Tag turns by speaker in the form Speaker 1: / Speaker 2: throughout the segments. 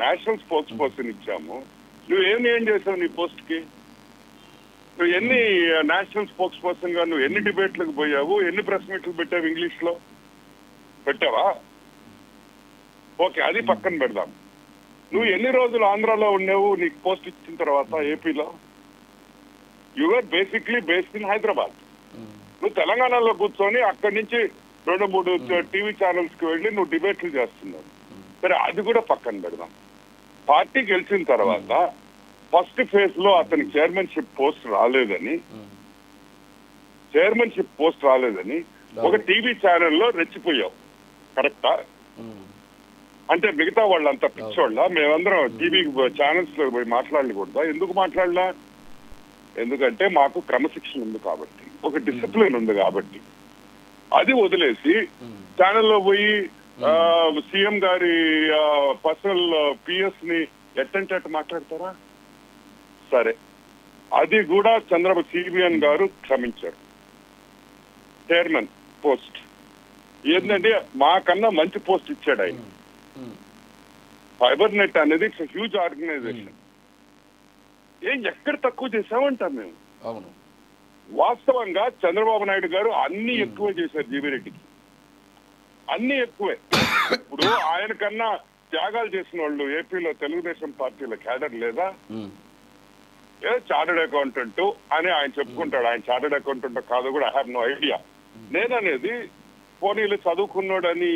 Speaker 1: National spokes person ఇచ్చాము. నువ్వు ఏం చేసావు నీ పోస్ట్ కి? నువ్వు ఎన్ని నేషనల్ స్పోక్స్ పర్సన్ గా నువ్వు ఎన్ని డిబేట్లకు పోయావు, ఎన్ని ప్రెస్ మీట్లు పెట్టావు? ఇంగ్లీష్ లో పెట్టావా? ఓకే, అది పక్కన పెడదాం. నువ్వు ఎన్ని రోజులు ఆంధ్రాలో ఉన్నావు నీకు పోస్ట్ ఇచ్చిన తర్వాత? ఏపీలో your basically based in Hyderabad. నువ్వు తెలంగాణలో కూర్చొని అక్కడి నుంచి 2-3 టీవీ ఛానల్స్ కి వెళ్ళి నువ్వు డిబేట్లు చేస్తున్నావు. సరే, అది కూడా పక్కన పెడదాం. పార్టీ గెలిచిన తర్వాత ఫస్ట్ ఫేజ్ లో అతనికి చైర్మన్షిప్ పోస్ట్ రాలేదని ఒక టీవీ ఛానల్లో రెచ్చిపోయావు. కరెక్టా? అంటే మిగతా వాళ్ళంతా పిచ్చోళ్ళ? మేమందరం టీవీ ఛానల్స్ లో పోయి మాట్లాడకూడదా? ఎందుకు మాట్లాడలా? ఎందుకంటే మాకు క్రమశిక్షణ ఉంది కాబట్టి, ఒక డిసిప్లిన్ ఉంది కాబట్టి. అది వదిలేసి ఛానల్లో పోయి సీఎం గారి పర్సనల్ పిఎస్ ని ఎట్టంటే మాట్లాడతారా? సరే, అది కూడా చంద్రబాబు సిబిఎన్ గారు క్షమించారు. చైర్మన్ పోస్ట్ ఏంటంటే మాకన్నా మంచి పోస్ట్ ఇచ్చాడు ఆయన. ఫైబర్ నెట్ అనేది ఇట్స్ హ్యూజ్ ఆర్గనైజేషన్. ఎక్కడ తక్కువ చేసామంటాం మేము.
Speaker 2: అవును,
Speaker 1: వాస్తవంగా చంద్రబాబు నాయుడు గారు అన్ని ఎక్కువ చేశారు జీవీ రెడ్డికి, అన్ని ఎక్కువే. ఇప్పుడు ఆయన కన్నా త్యాగాలు చేసిన వాళ్ళు ఏపీలో తెలుగుదేశం పార్టీలో క్యాడర్ లేదా? ఏదో చార్టెడ్ అకౌంటెంట్ అని ఆయన చెప్పుకుంటాడు. ఆయన చార్టెడ్ అకౌంటెంట్ కాదు కూడా ఐ హావ్ నో ఐడియా. నేననేది పోనీలు చదువుకున్నాడని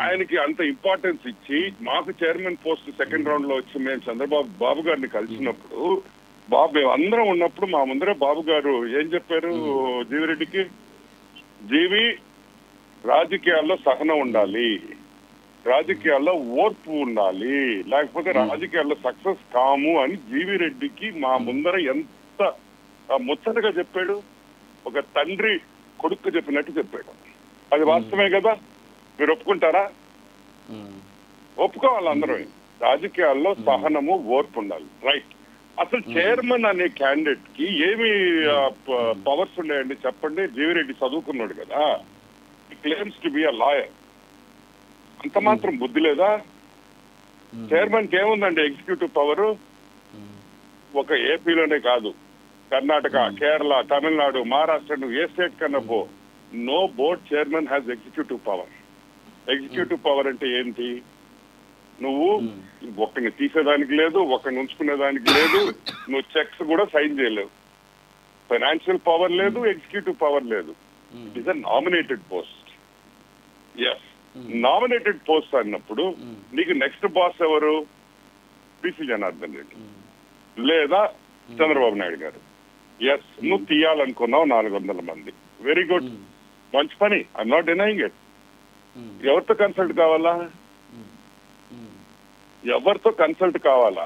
Speaker 1: ఆయనకి అంత ఇంపార్టెన్స్ ఇచ్చి మాకు చైర్మన్ పోస్ట్ సెకండ్ రౌండ్ లో వచ్చి మేము బాబు గారిని కలిసినప్పుడు, మేము అందరం ఉన్నప్పుడు మా ముందరే బాబు గారు ఏం చెప్పారు జీవిరెడ్డికి? జీవి, రాజకీయాల్లో సహనం ఉండాలి, రాజకీయాల్లో ఓర్పు ఉండాలి, లేకపోతే రాజకీయాల్లో సక్సెస్ కాము అని జీవీ రెడ్డికి మా ముందర ఎంత ముచ్చటగా చెప్పాడు. ఒక తండ్రి కొడుకు చెప్పినట్టు చెప్పాడు. అది వాస్తవమే కదా? మీరు ఒప్పుకుంటారా? ఒప్పుకోవాలి అందరూ. రాజకీయాల్లో సహనము, ఓర్పు ఉండాలి. రైట్. అసలు చైర్మన్ అనే క్యాండిడేట్ కి ఏమి పవర్స్ ఉన్నాయండి చెప్పండి? జీవిరెడ్డి చదువుకున్నాడు కదా, claims to be a lawyer. అంత మాత్రం బుద్ధి లేదా? చైర్మన్ కి ఏముందండి ఎగ్జిక్యూటివ్ పవర్? ఒక ఏపీలోనే కాదు, కర్ణాటక, కేరళ, తమిళనాడు, మహారాష్ట్ర, నువ్వు ఏ స్టేట్ కన్నా పో, no board chairman has executive power. Executive power అంటే ఏంటి? నువ్వు ఒకరిని తీసేదానికి లేదు, ఒకరిని ఉంచుకునేదానికి లేదు, నువ్వు చెక్స్ కూడా సైన్ చేయలేవు. ఫైనాన్షియల్ పవర్ లేదు, ఎగ్జిక్యూటివ్ పవర్ లేదు. It is a nominated post. Yes, nominated post అన్నప్పుడు నీకు నెక్స్ట్ బాస్ ఎవరు? పిసి జనార్దన్ రెడ్డి లేదా చంద్రబాబు నాయుడు గారు. ఎస్, నువ్వు తీయాలనుకున్నావు 400 మంది. వెరీ గుడ్, మంచి పని. I'm not denying it. ఎవరితో కన్సల్ట్ కావాలా? ఎవరితో కన్సల్ట్ కావాలా?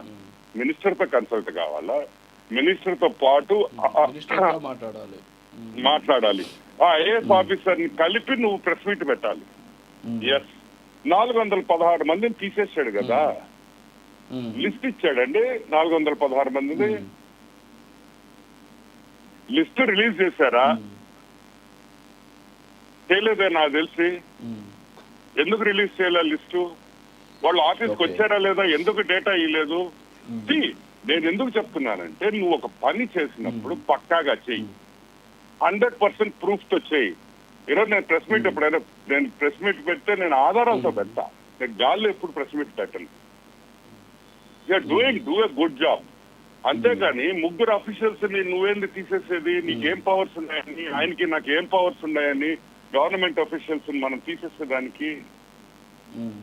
Speaker 1: మినిస్టర్ తో కన్సల్ట్ కావాలా? మినిస్టర్ తో పాటు మాట్లాడాలి. ఆ ఐఏఎస్ ఆఫీసర్ ని కలిపి నువ్వు ప్రెస్ మీట్ పెట్టాలి. ఎస్, 416 మందిని తీసేసాడు కదా, లిస్ట్ ఇచ్చాడండి. 416 మందిని లిస్ట్ రిలీజ్ చేశారా? చేయలేదే నాకు తెలిసి. ఎందుకు రిలీజ్ చేయలే లిస్టు? వాళ్ళు ఆఫీస్కి వచ్చారా లేదా? ఎందుకు డేటా ఇవ్వలేదు? నేను ఎందుకు చెప్తున్నానంటే, నువ్వు ఒక పని చేసినప్పుడు పక్కాగా చెయ్యి, 100% ప్రూఫ్ తో చెయ్యి. ఈరోజు నేను ప్రెస్ మీట్ ఎప్పుడైనా నేను ప్రెస్ మీట్ పెడితే నేను ఆధారాలతో పెడతా. నేను గాల్లో ఎప్పుడు ప్రెస్ మీట్ పెట్టను. Do a good job. అంతేగాని ముగ్గురు అఫీషియల్స్ ని నువ్వేంది తీసేసేది? నీకేం పవర్స్ ఉన్నాయని, ఆయనకి నాకు ఏం పవర్స్ ఉన్నాయని గవర్నమెంట్ అఫీషియల్స్ మనం తీసేసేదానికి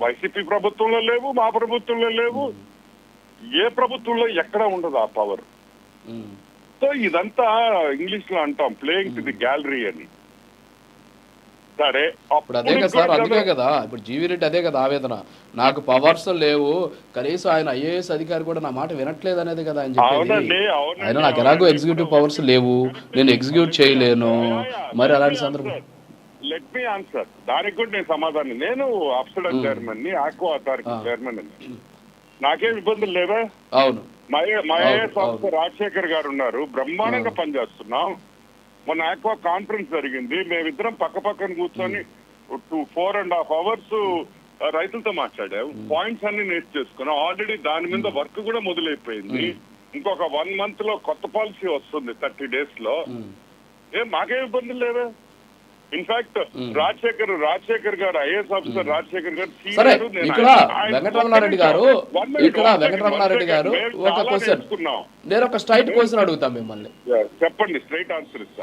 Speaker 1: వైసీపీ ప్రభుత్వంలో లేవు, మా ప్రభుత్వంలో లేవు, ఏ ప్రభుత్వంలో ఎక్కడా ఉండదు ఆ పవర్. సో ఇదంతా ఇంగ్లీష్ లో అంటాం ప్లేయింగ్ టు ది గ్యాలరీ అని. సరే,
Speaker 2: ఇప్పుడు అదే కదా సార్, అందుకే కదా ఇప్పుడు జీవీ రెడ్డి అదే కదా ఆవేదన. నాకు పవర్స్ లేవు, కనీసం ఆయన ఐఏఎస్ అధికారి కూడా నా మాట వినట్లేదు అనేది కదా ఆయన చెప్పేది. ఆయన నాకు ఎలాగో ఎగ్జిక్యూటివ్ పవర్స్ లేవు, నేను ఎగ్జిక్యూట్ చేయలేను. మరి అలాంటి సందర్భం
Speaker 1: లెట్ మీ ఆన్సర్. దానికి కూడా నేను సమాధానం. నేను అప్సడన్ చైర్మన్ ని, ఆక్వా అథారిటీ చైర్మన్ అని, నాకేం ఇబ్బందులు లేవా?
Speaker 2: అవును,
Speaker 1: మా ఐఏఎస్ ఆఫీసర్ రాజశేఖర్ గారు ఉన్నారు, బ్రహ్మాండంగా పనిచేస్తున్నాం. మొన్న ఆక్వా కాన్ఫరెన్స్ జరిగింది, మేమిద్దరం పక్క పక్కన కూర్చొని 4.5 hours రైతులతో మాట్లాడావు, పాయింట్స్ అన్ని నేర్చేసుకున్నావు. ఆల్రెడీ దాని మీద వర్క్ కూడా మొదలైపోయింది. ఇంకొక 1 month లో కొత్త పాలసీ వస్తుంది, 30 days లో. మాకేం ఇబ్బందులు లేవే. ఇన్ఫాక్ట్ రాజశేఖర్ గారు ఐఏఎస్ ఆఫీసర్ రాజశేఖర్ గారు
Speaker 2: సరే, ఇక్కడ వెంకటరమణారెడ్డి గారు ఒక క్వశ్చన్, నేను ఒక స్ట్రైట్ క్వశ్చన్ అడుగుతా మిమ్మల్ని.
Speaker 1: చెప్పండి, స్ట్రైట్ ఆన్సర్ ఇస్తా.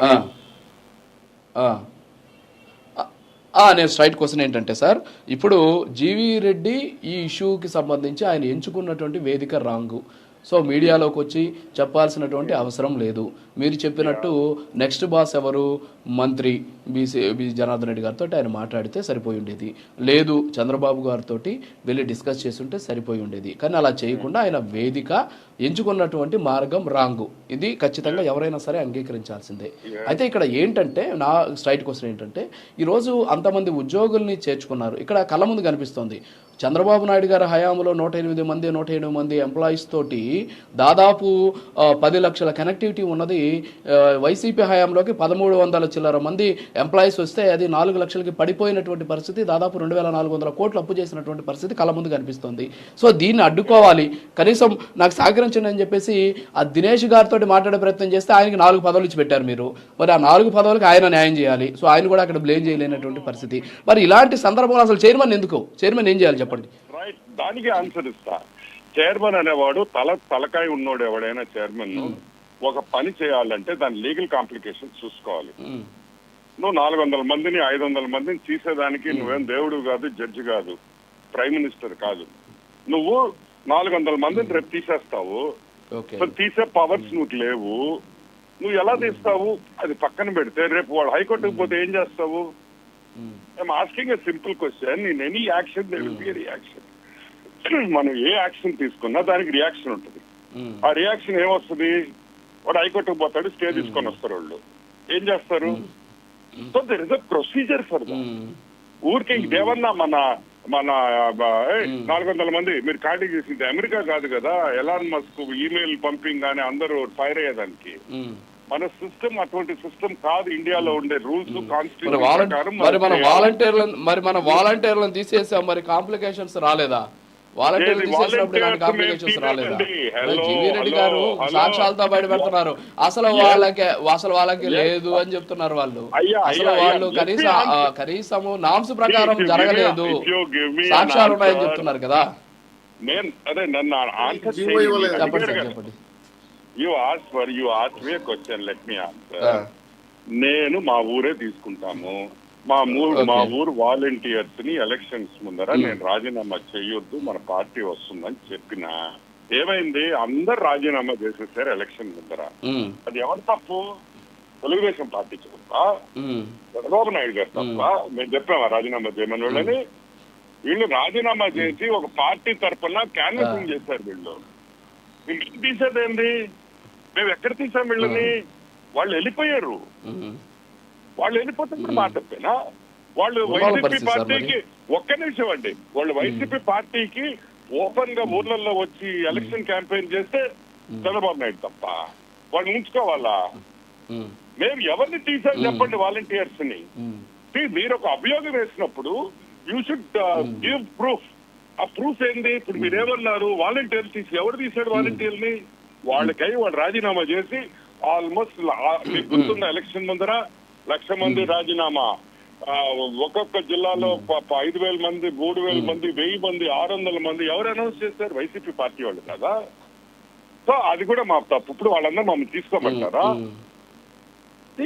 Speaker 2: నేను స్ట్రైట్ క్వశ్చన్ ఏంటంటే సార్, ఇప్పుడు జీవీ రెడ్డి ఈ ఇష్యూకి సంబంధించి ఆయన ఎంచుకున్నటువంటి వేదిక రాంగు. సో మీడియాలోకి వచ్చి చెప్పాల్సినటువంటి అవసరం లేదు. మీరు చెప్పినట్టు నెక్స్ట్ బాస్ ఎవరు, మంత్రి బి జనార్దన్ రెడ్డి గారితో ఆయన మాట్లాడితే సరిపోయి ఉండేది. లేదు, చంద్రబాబు గారితో వెళ్ళి డిస్కస్ చేస్తుంటే సరిపోయి ఉండేది. కానీ అలా చేయకుండా ఆయన వేదిక ఎంచుకున్నటువంటి మార్గం రాంగు. ఇది ఖచ్చితంగా ఎవరైనా సరే అంగీకరించాల్సిందే. అయితే ఇక్కడ ఏంటంటే, నా స్ట్రైట్ క్వశ్చన్ ఏంటంటే, ఈరోజు అంతమంది ఉద్యోగుల్ని చేర్చుకున్నారు. ఇక్కడ కళ్ళ ముందు కనిపిస్తోంది, చంద్రబాబు నాయుడు గారి హయాంలో 108 మంది ఎంప్లాయీస్ తోటి దాదాపు 10 లక్షల కనెక్టివిటీ ఉన్నది. వైసీపీ హయాంలోకి 1300 చిల్లర మంది ఎంప్లాయీస్ వస్తే అది 4 లక్షలకి పడిపోయినటువంటి పరిస్థితి. దాదాపు 2400 కోట్లు అప్పు చేసినటువంటి పరిస్థితి కళ్ళ ముందు కనిపిస్తుంది. సో దీన్ని అడ్డుకోవాలి, కనీసం నాకు సహకరించండి అని చెప్పేసి ఆ దినేష్ గారితో మాట్లాడే ప్రయత్నం చేస్తే ఆయనకి 4 పదవులు ఇచ్చి పెట్టారు మీరు. మరి ఆ 4 పదవులకు ఆయన న్యాయం చేయాలి. సో ఆయన కూడా అక్కడ బ్లేమ్ చేయలేనటువంటి పరిస్థితి. మరి ఇలాంటి సందర్భంలో అసలు చైర్మన్ ఏం చేయాలి చెప్పండి?
Speaker 1: రైట్, దానికి ఆన్సర్ ఇస్తా. చైర్మన్ అనేవాడు తలకాయ ఉన్నోడు. ఎవడైనా చైర్మన్ ఒక పని చేయాలంటే దాని లీగల్ కాంప్లికేషన్స్ చూసుకోవాలి. నువ్వు 400 మందిని 500 మందిని తీసేదానికి నువ్వేం దేవుడు కాదు, జడ్జి కాదు, ప్రైమ్ మినిస్టర్ కాదు. నువ్వు 400 మందిని రేపు తీసేస్తావు. తీసే పవర్స్ నువ్వు లేవు. నువ్వు ఎలా తీస్తావు? అది పక్కన పెడితే రేపు వాడు హైకోర్టుకు పోతే ఏం చేస్తావు? I'm asking a simple question. In any action there will be a reaction. మనం ఏ యాక్షన్ తీసుకున్నా దానికి రియాక్షన్ ఉంటుంది. ఆ రియాక్షన్ ఏమొస్తుంది? వాడు హైకోర్టుకు పోతాడు, స్టే తీసుకొని వస్తారు. వాళ్ళు ఏం చేస్తారు? So there is a procedure for that. ఊరికి దేవన్నా మన 400 మంది మీరు ఖాళీ చేసింది అమెరికా కాదు కదా, ఎలాన్ మస్క్ ఈమెయిల్ పంపింగ్ గానీ అందరూ ఫైర్ అయ్యేదానికి. మన సిస్టమ్ అటువంటి సిస్టమ్ కాదు. ఇండియాలో ఉండే రూల్స్ కాన్స్టిట్యూషన్ ప్రకారం
Speaker 2: మన వాలంటీర్లను తీసేసాం, మరి కాంప్లికేషన్స్ రాలేదా? వాలంటీర్లు తీసేసినప్పుడు ఇలాంటి కాంప్లికేషన్స్ రాలేదా? జీవీ రెడ్డి గారు సాక్ష్యాలతో బయటపెడుతున్నారు. అసలు వాళ్ళకి లేదు అని చెప్తున్నారు వాళ్ళు. అసలు వాళ్ళు కనీసము నామ్స్ ప్రకారం జరగలేదు, సాక్ష్యాలు ఉన్నాయని చెప్తున్నారు కదా. చెప్పండి.
Speaker 1: You asked me a question, let me answer. నేను మా ఊరే తీసుకుంటాము. మా ఊరు వాలంటీర్స్ ని ఎలక్షన్స్ ముందర నేను రాజీనామా చేయొద్దు, మన పార్టీ వస్తుందని చెప్పిన. ఏమైంది? అందరు రాజీనామా చేసేసారు ఎలక్షన్ ముందర. అది ఎవరు తప్పు? తెలుగుదేశం పార్టీ తప్ప, చంద్రబాబు నాయుడు గారు తప్ప? మేము చెప్పామా రాజీనామా చేయమని వాళ్ళని? వీళ్ళు రాజీనామా చేసి ఒక పార్టీ తరఫున క్యాన్వసింగ్ చేశారు. వీళ్ళు తీసేదేంది? మేము ఎక్కడ తీసాం వీళ్ళని? వాళ్ళు వెళ్ళిపోయారు. వాళ్ళు వెళ్ళిపోతే మాట తప్పేనా? వాళ్ళు వైసీపీ పార్టీకి ఒక్క నిమిషం అండి, వాళ్ళు వైసీపీ పార్టీకి ఓపెన్ గా ఊర్లలో వచ్చి ఎలక్షన్ క్యాంపెయిన్ చేస్తే చంద్రబాబు నాయుడు తప్ప? వాళ్ళు ఉంచుకోవాలా? మేము ఎవరిని తీసాం చెప్పండి వాలంటీర్స్ ని? మీరు ఒక అభియోగం వేసినప్పుడు యూ షుడ్ గివ్ ప్రూఫ్. ఆ ప్రూఫ్ ఏంది? ఇప్పుడు మీరేమన్నారు? వాలంటీర్లు ఎవరు తీశాడు వాలంటీర్ని? వాళ్ళకై వాళ్ళు రాజీనామా చేసి ఆల్మోస్ట్ మీకు గుర్తున్న ఎలక్షన్ ముందర 1,00,000 మంది రాజీనామా. ఒక్కొక్క జిల్లాలో 5,000 మంది, 3,000 మంది, 1,000 మంది, 600 మంది ఎవరు అనౌన్స్ చేశారు? వైసీపీ పార్టీ వాళ్ళు కదా. సో అది కూడా మా తప్పు. ఇప్పుడు వాళ్ళందరూ మమ్మల్ని తీసుకోమంటారా?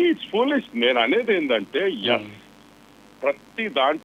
Speaker 1: It's foolish. నేను అనేది ఏంటంటే ప్రతి దాంట్లో